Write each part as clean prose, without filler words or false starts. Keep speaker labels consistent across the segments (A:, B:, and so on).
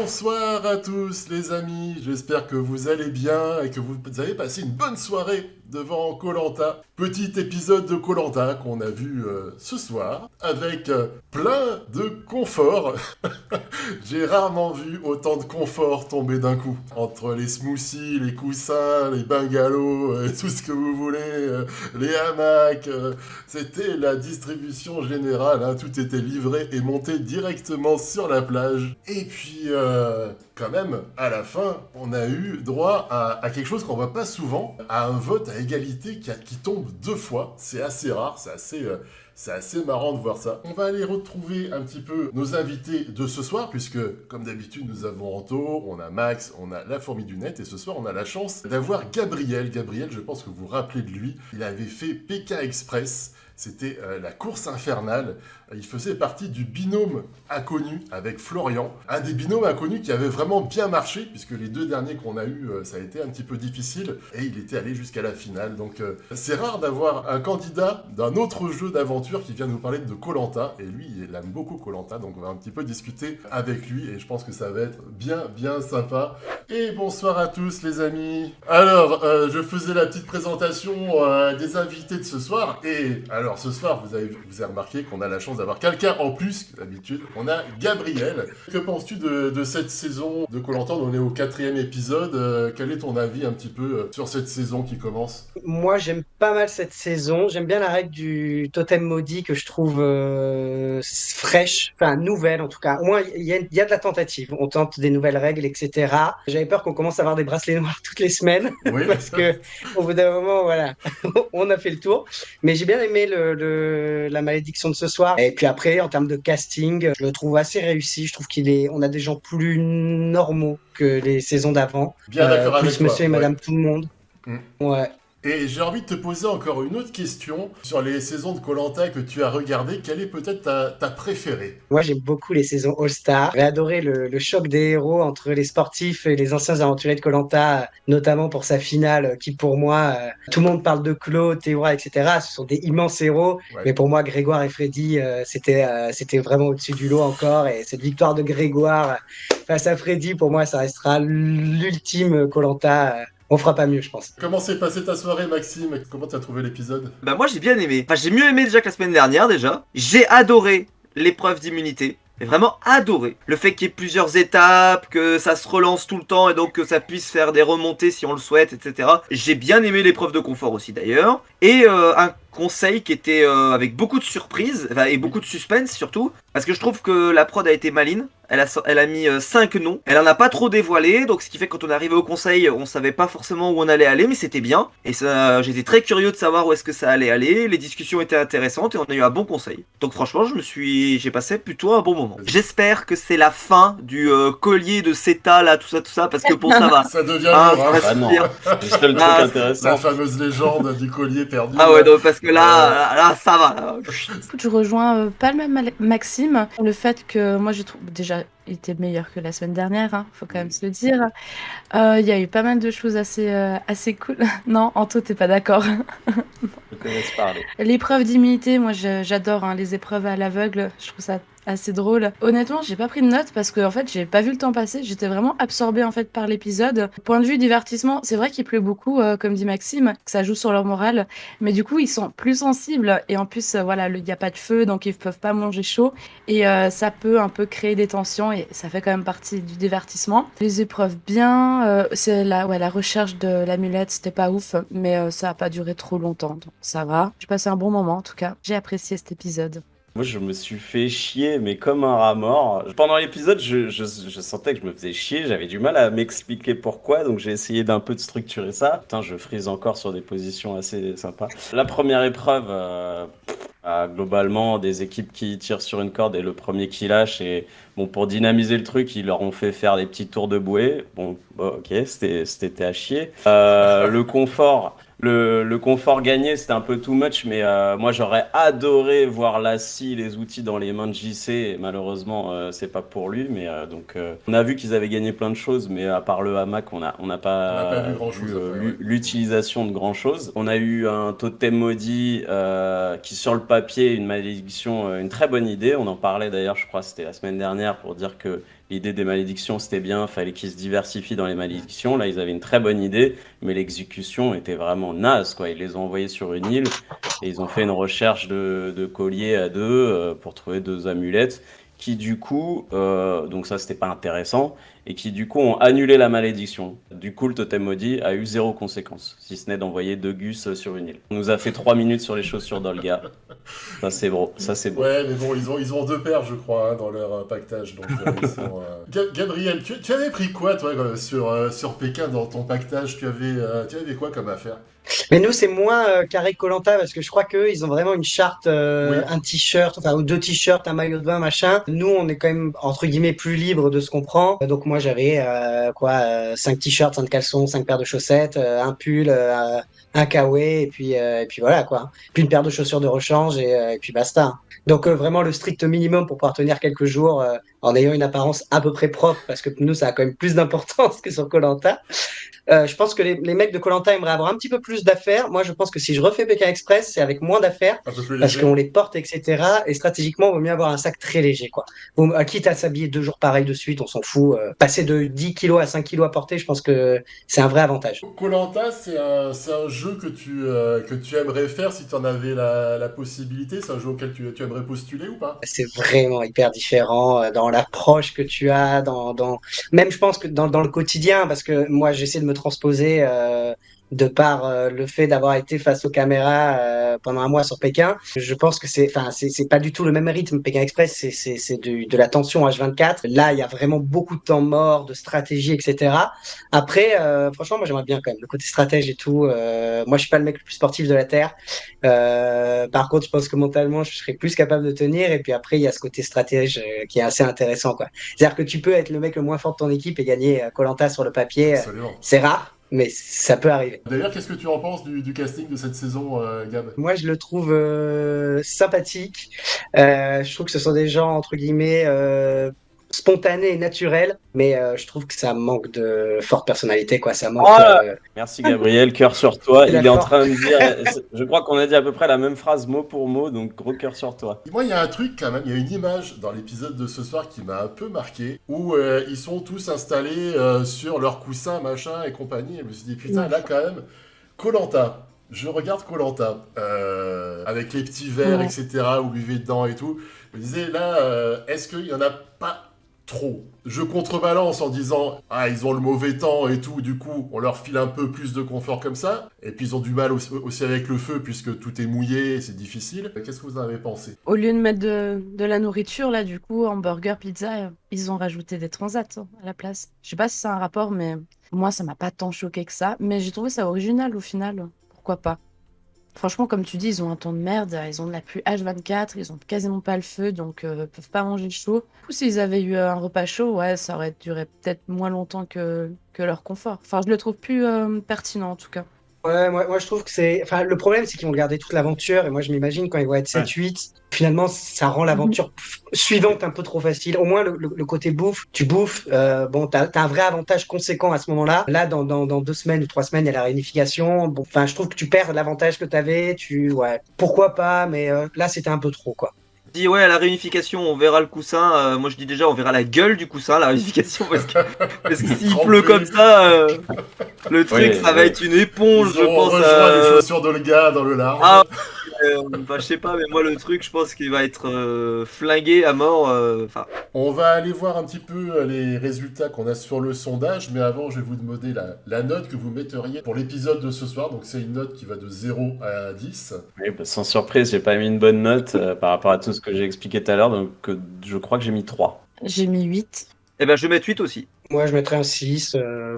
A: Bonsoir à tous les amis, j'espère que vous allez bien et que vous avez passé une bonne soirée devant koh. Petit épisode de koh qu'on a vu ce soir avec plein de confort. J'ai rarement vu autant de confort tomber d'un coup. Entre les smoothies, les coussins, les bungalows, tout ce que vous voulez, les hamacs, c'était la distribution générale, hein, tout était livré et monté directement sur la plage. Et puis, quand même, à la fin, on a eu droit à quelque chose qu'on voit pas souvent, à un vote à égalité qui tombe 2 fois. C'est assez rare, c'est assez marrant de voir ça. On va aller retrouver un petit peu nos invités de ce soir, puisque, comme d'habitude, nous avons Anto, on a Max, on a la fourmi du net, et ce soir, on a la chance d'avoir Gabriel. Gabriel, je pense que vous vous rappelez de lui. Il avait fait PK Express. C'était la course infernale. Il faisait partie du binôme inconnu avec Florian. Un des binômes inconnus qui avait vraiment bien marché, puisque les 2 derniers qu'on a eus, ça a été un petit peu difficile. Et il était allé jusqu'à la finale. Donc c'est rare d'avoir un candidat d'un autre jeu d'aventure qui vient nous parler de koh. Et lui, il aime beaucoup koh. Donc on va un petit peu discuter avec lui. Et je pense que ça va être bien, bien sympa. Et bonsoir à tous les amis. Alors, je faisais la petite présentation des invités de ce soir. Et alors ce soir, vous avez remarqué qu'on a la chance d'avoir quelqu'un en plus que d'habitude. On a Gabriel. Que penses-tu de cette saison de koh? On est au 4e épisode. Quel est ton avis un petit peu sur cette saison qui commence?
B: Moi, j'aime pas mal cette saison. J'aime bien la règle du totem maudit que je trouve fraîche, enfin nouvelle en tout cas. Au moins, il y a de la tentative. On tente des nouvelles règles, etc. J'avais peur qu'on commence à avoir des bracelets noirs toutes les semaines
A: Oui.
B: parce que au bout d'un moment, voilà, on a fait le tour. Mais j'ai bien aimé la malédiction de ce soir. Et puis après, en termes de casting, je le trouve assez réussi. Je trouve on a des gens plus normaux que les saisons d'avant,
A: Bien d'accord avec
B: plus Monsieur
A: toi.
B: et
A: Ouais.
B: Madame Tout le Monde.
A: Mm.
B: Ouais.
A: Et j'ai envie de te poser encore une autre question sur les saisons de koh que tu as regardées. Quelle est peut-être ta préférée?
B: Moi, j'aime beaucoup les saisons All-Star. J'ai adoré le choc des héros entre les sportifs et les anciens aventuriers de koh, notamment pour sa finale, qui pour moi, tout le monde parle de Claude, Théora, etc. Ce sont des immenses héros, mais
A: Ouais.
B: pour moi, Grégoire et Freddy, c'était vraiment au-dessus du lot encore. Et cette victoire de Grégoire face à Freddy, pour moi, ça restera l'ultime koh. On fera pas mieux, je pense.
A: Comment s'est passée ta soirée, Maxime? Comment tu as trouvé l'épisode?
C: Bah moi j'ai bien aimé. Enfin j'ai mieux aimé déjà que la semaine dernière déjà. J'ai adoré l'épreuve d'immunité. J'ai vraiment adoré. Le fait qu'il y ait plusieurs étapes, que ça se relance tout le temps et donc que ça puisse faire des remontées si on le souhaite, etc. J'ai bien aimé l'épreuve de confort aussi d'ailleurs. Et un conseil qui était avec beaucoup de surprises et beaucoup de suspense surtout. Parce que je trouve que la prod a été maline. Elle a mis 5 noms. Elle en a pas trop dévoilé. Donc ce qui fait que quand on est arrivé au conseil, on savait pas forcément où on allait aller. Mais c'était bien. Et ça, j'étais très curieux de savoir où est-ce que ça allait aller. Les discussions étaient intéressantes et on a eu un bon conseil. Donc franchement, j'ai passé plutôt un bon moment. J'espère que c'est la fin du collier de CETA là, tout ça. Parce que bon, ça va.
A: Ça devient
C: Ah,
A: lourd,
C: ça va
A: hein.
D: Ah non,
C: suffire.
D: c'est juste le truc
C: Ah,
A: La
D: intéressant.
A: fameuse légende du collier perdu.
C: ah ouais,
A: Là.
C: non, parce que là, ça va. Là.
E: Je rejoins pas le même Maxime pour le fait que moi je trouve déjà il était meilleur que la semaine dernière, hein, faut quand même se le dire. Il y a eu pas mal de choses assez cool. Non, Anto, t'es pas d'accord.
D: Je te laisse parler.
E: L'épreuve d'immunité, moi j'adore hein, les épreuves à l'aveugle, je trouve ça assez drôle. Honnêtement, j'ai pas pris de notes parce que en fait, j'ai pas vu le temps passer, j'étais vraiment absorbée en fait par l'épisode. Point de vue divertissement, c'est vrai qu'il pleut beaucoup comme dit Maxime, que ça joue sur leur morale, mais du coup, ils sont plus sensibles et en plus voilà, il y a pas de feu donc ils peuvent pas manger chaud et ça peut un peu créer des tensions et ça fait quand même partie du divertissement. Les épreuves bien, c'est la recherche de l'amulette, c'était pas ouf, mais ça a pas duré trop longtemps donc ça va. J'ai passé un bon moment en tout cas. J'ai apprécié cet épisode.
D: Moi, je me suis fait chier, mais comme un rat mort. Pendant l'épisode, je sentais que je me faisais chier. J'avais du mal à m'expliquer pourquoi, donc j'ai essayé d'un peu de structurer ça. Putain, je frise encore sur des positions assez sympas. La première épreuve, globalement, des équipes qui tirent sur une corde et le premier qui lâche. Et bon, pour dynamiser le truc, ils leur ont fait faire des petits tours de bouée. Bon, ok, c'était à chier. Le confort. Le confort gagné, c'était un peu too much, mais moi j'aurais adoré voir la scie, les outils dans les mains de JC. Et malheureusement, c'est pas pour lui. Mais on a vu qu'ils avaient gagné plein de choses, mais à part le hamac, on n'a
A: On n'a
D: pas
A: pas vu grand-chose
D: vu
A: après, ouais.
D: l'utilisation de grand chose. On a eu un totem maudit qui, sur le papier, une malédiction, une très bonne idée. On en parlait d'ailleurs, je crois, c'était la semaine dernière, pour dire que l'idée des malédictions c'était bien, fallait qu'ils se diversifient dans les malédictions. Là, ils avaient une très bonne idée, mais l'exécution était vraiment naze, quoi. Ils les ont envoyés sur une île et ils ont fait une recherche de colliers à deux pour trouver 2 amulettes qui du coup, donc ça c'était pas intéressant, et qui du coup ont annulé la malédiction. Du coup, le totem maudit a eu 0 conséquence, si ce n'est d'envoyer 2 gus sur une île. On nous a fait 3 minutes sur les chaussures d'Olga. Ça c'est beau, ça c'est beau.
A: Ouais, mais bon, ils ont 2 paires, je crois, hein, dans leur pactage. Donc, ils sont, Gabriel, tu avais pris quoi, toi, sur Pékin dans ton pactage? Tu avais quoi comme affaire?
B: Mais nous, c'est moins carré koh parce que je crois qu'eux, ils ont vraiment une charte,
A: Oui.
B: un t-shirt, enfin, ou 2 t-shirts, un maillot de bain, machin. Nous, on est quand même, entre guillemets, plus libre de ce qu'on prend. Donc, moi, j'avais, 5 t-shirts, 5 caleçons, 5 paires de chaussettes, un pull, un kawaii, et puis voilà, quoi. Puis une paire de chaussures de rechange, et puis basta. Donc, vraiment, le strict minimum pour pouvoir tenir quelques jours, en ayant une apparence à peu près propre, parce que nous, ça a quand même plus d'importance que sur koh. Je pense que les mecs de koh aimeraient avoir un petit peu plus d'affaires. Moi, je pense que si je refais Pékin Express, c'est avec moins d'affaires
A: Un peu plus
B: parce
A: léger?
B: qu'on les porte, etc. Et stratégiquement, il vaut mieux avoir un sac très léger, quoi. Bon, quitte à s'habiller 2 jours pareil de suite, on s'en fout. Passer de 10 kilos à 5 kilos à porter, je pense que c'est un vrai avantage.
A: koh c'est un jeu que tu aimerais faire si tu en avais la possibilité. C'est un jeu auquel tu aimerais postuler ou pas?
B: C'est vraiment hyper différent dans l'approche que tu as, même je pense que dans le quotidien, parce que moi j'essaie de me transposer de par le fait d'avoir été face aux caméras pendant un mois sur Pékin. Je pense que c'est pas du tout le même rythme. Pékin Express, c'est de la tension H24. Là, il y a vraiment beaucoup de temps mort, de stratégie, etc. Après, franchement, moi j'aimerais bien quand même le côté stratège et tout. Moi, je suis pas le mec le plus sportif de la Terre. Par contre, je pense que mentalement, je serais plus capable de tenir. Et puis après, il y a ce côté stratège qui est assez intéressant, quoi. C'est-à-dire que tu peux être le mec le moins fort de ton équipe et gagner koh sur le papier.
A: Absolument.
B: C'est rare, mais ça peut arriver.
A: D'ailleurs, qu'est-ce que tu en penses du casting de cette saison, Gab?
B: Moi, je le trouve sympathique. Je trouve que ce sont des gens, entre guillemets, spontanés et naturels, mais je trouve que ça manque de forte personnalité, quoi. Ça manque.
D: Oh là Merci Gabriel, cœur sur toi. Il est en
B: D'accord.
D: train de dire, je crois qu'on a dit à peu près la même phrase mot pour mot, donc gros cœur sur toi.
A: Moi, il y a un truc quand même, il y a une image dans l'épisode de ce soir qui m'a un peu marqué, où ils sont tous installés sur leur coussin, machin et compagnie. Et je me suis dit, putain, là quand même, koh je regarde koh avec les petits verres,
E: Ouais.
A: etc., où buvez dedans et tout. Je me disais, là, est-ce qu'il n'y en a pas trop? Je contrebalance en disant, ah, ils ont le mauvais temps et tout, du coup, on leur file un peu plus de confort comme ça. Et puis, ils ont du mal aussi avec le feu, puisque tout est mouillé, c'est difficile. Qu'est-ce que vous en avez pensé?
E: Au lieu de mettre de la nourriture, là, du coup, hamburger, pizza, ils ont rajouté des transats à la place. Je sais pas si c'est un rapport, mais moi, ça m'a pas tant choqué que ça. Mais j'ai trouvé ça original au final. Pourquoi pas? Franchement, comme tu dis, ils ont un temps de merde, ils ont de la pluie H24, ils ont quasiment pas le feu, donc peuvent pas manger chaud. Du coup, s'ils avaient eu un repas chaud, ouais, ça aurait duré peut-être moins longtemps que leur confort. Enfin, je le trouve plus pertinent en tout cas.
B: Ouais, moi je trouve que c'est. Enfin, le problème, c'est qu'ils vont garder toute l'aventure. Et moi, je m'imagine quand ils vont être 7-8, finalement, ça rend l'aventure suivante un peu trop facile. Au moins, le côté bouffe, tu bouffes. Bon, t'as un vrai avantage conséquent à ce moment-là. Là, dans 2 semaines ou 3 semaines, il y a la réunification. Bon, enfin, je trouve que tu perds l'avantage que t'avais. Ouais, pourquoi pas, mais là, c'était un peu trop, quoi.
C: Dit ouais, à la réunification on verra le coussin. Moi je dis déjà on verra la gueule du coussin, la réunification, parce que s'il
A: Trempé.
C: pleut comme ça, le truc
D: Ouais,
C: ça va
D: ouais.
C: être une éponge,
A: Ils
C: je
A: ont
C: pense.
A: rejoint les chaussures d'Olga dans le large.
C: Ah, bah, je sais pas, mais moi le truc je pense qu'il va être flingué à mort. Enfin,
A: On va aller voir un petit peu les résultats qu'on a sur le sondage, mais avant, je vais vous demander la note que vous metteriez pour l'épisode de ce soir. Donc, c'est une note qui va de 0 à 10.
D: Oui, bah, sans surprise, j'ai pas mis une bonne note par rapport à tout ce que j'ai expliqué tout à l'heure, donc je crois que j'ai mis 3.
E: J'ai mis 8.
C: eh ben je vais mettre 8 aussi.
B: Moi, je mettrais un 6.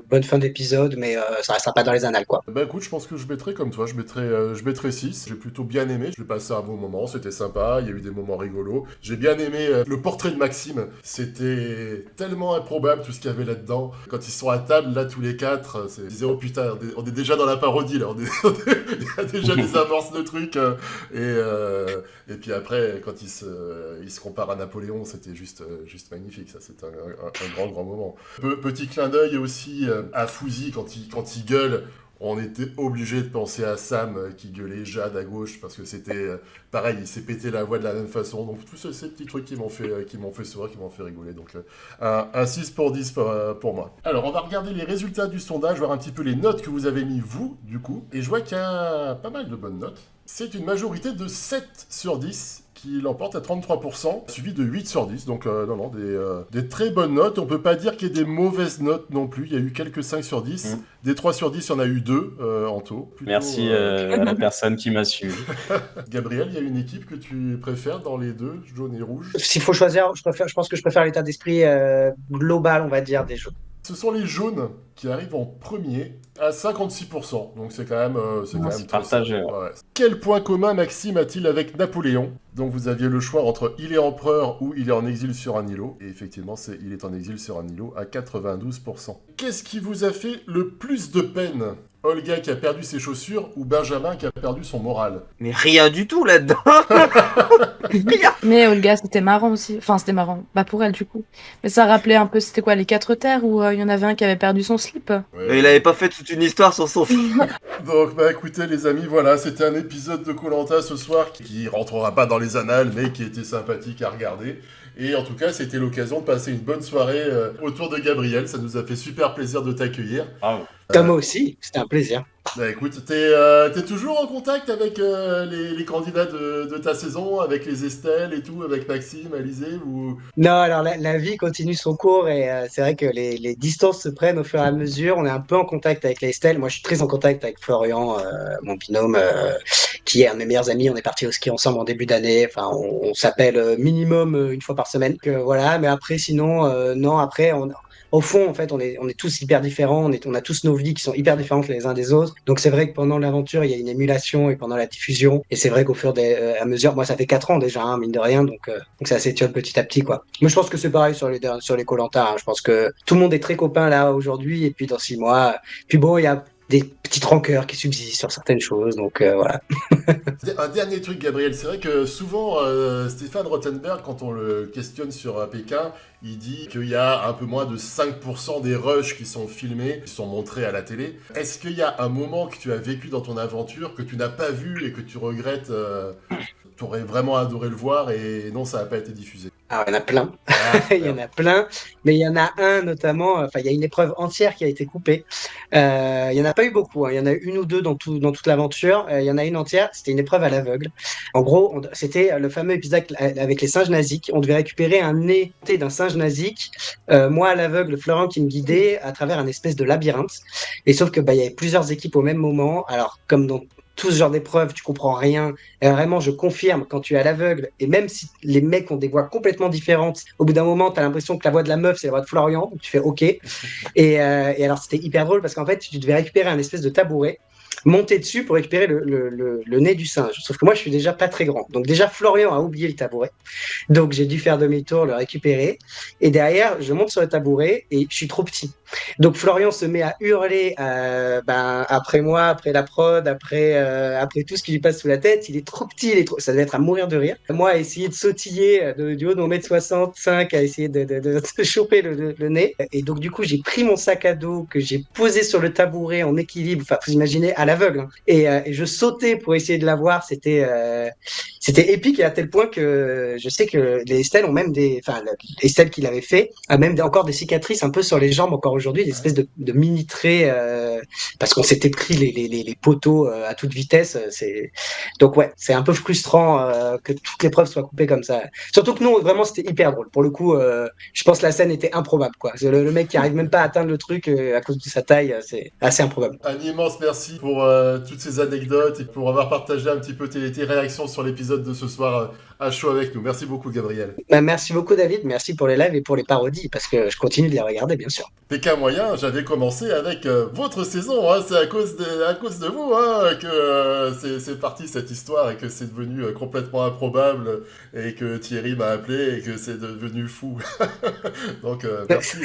B: Bonne fin d'épisode, mais ça restera pas dans les annales, quoi.
A: Bah écoute, je pense que je mettrai comme toi, je mettrai 6. J'ai plutôt bien aimé, j'ai passé un bon moment, c'était sympa, il y a eu des moments rigolos. J'ai bien aimé le portrait de Maxime, c'était tellement improbable tout ce qu'il y avait là-dedans. Quand ils sont à table, là, tous les quatre, je disais, oh putain, on est déjà dans la parodie, là, il y a déjà des amorces de trucs. Et puis après, quand il se compare à Napoléon, c'était juste magnifique, ça, c'était un grand moment. Petit clin d'œil aussi à Fouzi quand il gueule on était obligé de penser à Sam qui gueulait Jade à gauche parce que c'était pareil, il s'est pété la voix de la même façon. Donc tous ces petits trucs qui m'ont fait sourire, qui m'ont fait rigoler. Donc un 6 pour 10 pour moi. Alors on va regarder les résultats du sondage, voir un petit peu les notes que vous avez mis vous du coup. Et je vois qu'il y a pas mal de bonnes notes. C'est une majorité de 7 sur 10 qui l'emporte à 33%, suivi de 8 sur 10. Donc non, des très bonnes notes. On peut pas dire qu'il y ait des mauvaises notes non plus. Il y a eu quelques 5 sur 10. Des 3 sur 10, il y en a eu 2 en tout. Plutôt,
D: Merci à la personne qui m'a suivi.
A: Gabriel, il y a une équipe que tu préfères dans les deux, jaune et rouge?
B: S'il faut choisir, je pense que je préfère l'état d'esprit global, on va dire, des jeux.
A: Ce sont les jaunes qui arrivent en premier à 56%. Donc c'est quand même,
D: C'est
A: très
D: partagé,
A: simple.
D: ouais.
A: Ouais. Quel point commun Maxime a-t-il avec Napoléon? Donc vous aviez le choix entre il est empereur ou il est en exil sur un îlot. Et effectivement, il est en exil sur un îlot à 92%. Qu'est-ce qui vous a fait le plus de peine? Olga qui a perdu ses chaussures ou Benjamin qui a perdu son moral?
C: Mais rien du tout là-dedans. Rien.
E: Mais Olga, c'était marrant aussi. Enfin, c'était marrant. Bah, pour elle, du coup. Mais ça rappelait un peu, c'était quoi, les 4 terres où il y en avait un qui avait perdu son slip.
A: Ouais.
C: Il avait pas fait toute une histoire sur son film.
A: Donc bah écoutez les amis, voilà, c'était un épisode de Koh-Lanta ce soir qui rentrera pas dans les annales mais qui était sympathique à regarder. Et en tout cas, c'était l'occasion de passer une bonne soirée autour de Gabriel. Ça nous a fait super plaisir de t'accueillir.
D: Bravo.
B: Moi aussi, c'était un plaisir.
A: Bah écoute, t'es toujours en contact avec les candidats de ta saison, avec les Estelle et tout, avec Maxime, Alizé ou...
B: Non, alors la vie continue son cours et c'est vrai que les distances se prennent au fur et à mesure. On est un peu en contact avec les Estelle. Moi, je suis très en contact avec Florian, mon binôme, qui est un de mes meilleurs amis. On est parti au ski ensemble en début d'année. Enfin, on s'appelle minimum une fois par semaine. Voilà, mais après, sinon, non, après, au fond, en fait, on est tous hyper différents. On a tous nos vies qui sont hyper différentes les uns des autres. Donc, c'est vrai que pendant l'aventure, il y a une émulation et pendant la diffusion. Et c'est vrai qu'au fur et à mesure, moi, ça fait 4 ans déjà, hein, mine de rien. Donc ça s'étiole petit à petit, quoi. Mais je pense que c'est pareil sur les Koh-Lanta, hein. Je pense que tout le monde est très copain là aujourd'hui. Et puis, dans 6 mois, puis bon, il y a des petites rancœurs qui subsistent sur certaines choses. Donc, voilà.
A: Un dernier truc, Gabriel, c'est vrai que souvent, Stéphane Rothenberg, quand on le questionne sur Pékin, il dit qu'il y a un peu moins de 5% des rushs qui sont filmés, qui sont montrés à la télé. Est-ce qu'il y a un moment que tu as vécu dans ton aventure que tu n'as pas vu et que tu regrettes tu aurais vraiment adoré le voir et non, ça n'a pas été diffusé?
B: Ah, il y en a plein. Il y en a plein, mais il y en a un notamment, enfin, il y a une épreuve entière qui a été coupée. Il n'y en a pas eu beaucoup, hein. Il y en a eu une ou deux dans toute l'aventure. Il y en a une entière, c'était une épreuve à l'aveugle. En gros, c'était le fameux épisode avec les singes nasiques. On devait récupérer un nez d'un singe nasique. Moi, à l'aveugle, Florent qui me guidait à travers un espèce de labyrinthe. Et sauf que il y avait plusieurs équipes au même moment. Alors, comme dans tout ce genre d'épreuve, tu comprends rien. Et vraiment, je confirme, quand tu es à l'aveugle, et même si les mecs ont des voix complètement différentes, au bout d'un moment, tu as l'impression que la voix de la meuf, c'est la voix de Florian, donc tu fais OK. Et alors, c'était hyper drôle parce qu'en fait, tu devais récupérer un espèce de tabouret, monter dessus pour récupérer le nez du singe. Sauf que moi, je suis déjà pas très grand. Donc déjà, Florian a oublié le tabouret. Donc j'ai dû faire demi-tour, le récupérer. Et derrière, je monte sur le tabouret et je suis trop petit. Donc Florian se met à hurler après moi, après la prod, après tout ce qui lui passe sous la tête. Il est trop petit, ça devait être à mourir de rire. Moi, à essayer de sautiller du haut de mon 1m65, à essayer de choper le nez. Et donc du coup, j'ai pris mon sac à dos que j'ai posé sur le tabouret en équilibre. Enfin, vous imaginez, à l'aveugle. Hein. Et je sautais pour essayer de l'avoir. C'était épique et à tel point que je sais que les Estelle ont même Estelle qui l'avait fait a même encore des cicatrices un peu sur les jambes encore aujourd'hui, des espèces de mini traits parce qu'on s'était pris les poteaux à toute vitesse. Donc ouais, c'est un peu frustrant que toute l'épreuve soit coupée comme ça. Surtout que nous, vraiment, c'était hyper drôle. Pour le coup, je pense que la scène était improbable, quoi. Le mec qui arrive même pas à atteindre le truc à cause de sa taille, c'est assez improbable.
A: Un immense merci pour toutes ces anecdotes et pour avoir partagé un petit peu tes réactions sur l'épisode de ce soir à chaud avec nous. Merci beaucoup, Gabriel.
B: Merci beaucoup, David. Merci pour les lives et pour les parodies, parce que je continue de les regarder, bien sûr.
A: PK Moyen, j'avais commencé avec votre saison. Hein. C'est à cause de vous hein, que c'est parti cette histoire et que c'est devenu complètement improbable et que Thierry m'a appelé et que c'est devenu fou. Donc merci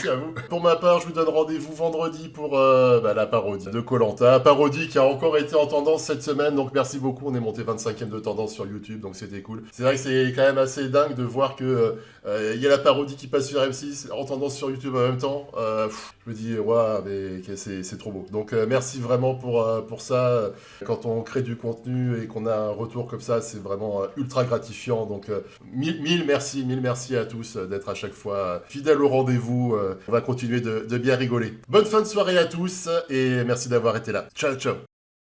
A: à vous. Pour ma part, je vous donne rendez-vous vendredi pour la parodie de Koh-Lanta. Parodie qui a encore été en tendance cette semaine. Donc merci beaucoup. On est monté 25e de tendance sur YouTube, donc c'était cool. C'est vrai que c'est quand même assez dingue de voir que il y a la parodie qui passe sur M6 en tendance sur YouTube en même temps. Je me dis, waouh, mais c'est trop beau. Donc merci vraiment pour ça. Quand on crée du contenu et qu'on a un retour comme ça, c'est vraiment ultra gratifiant. Donc mille merci à tous d'être à chaque fois fidèles au rendez-vous. On va continuer de bien rigoler. Bonne fin de soirée à tous et merci d'avoir été là. Ciao, ciao.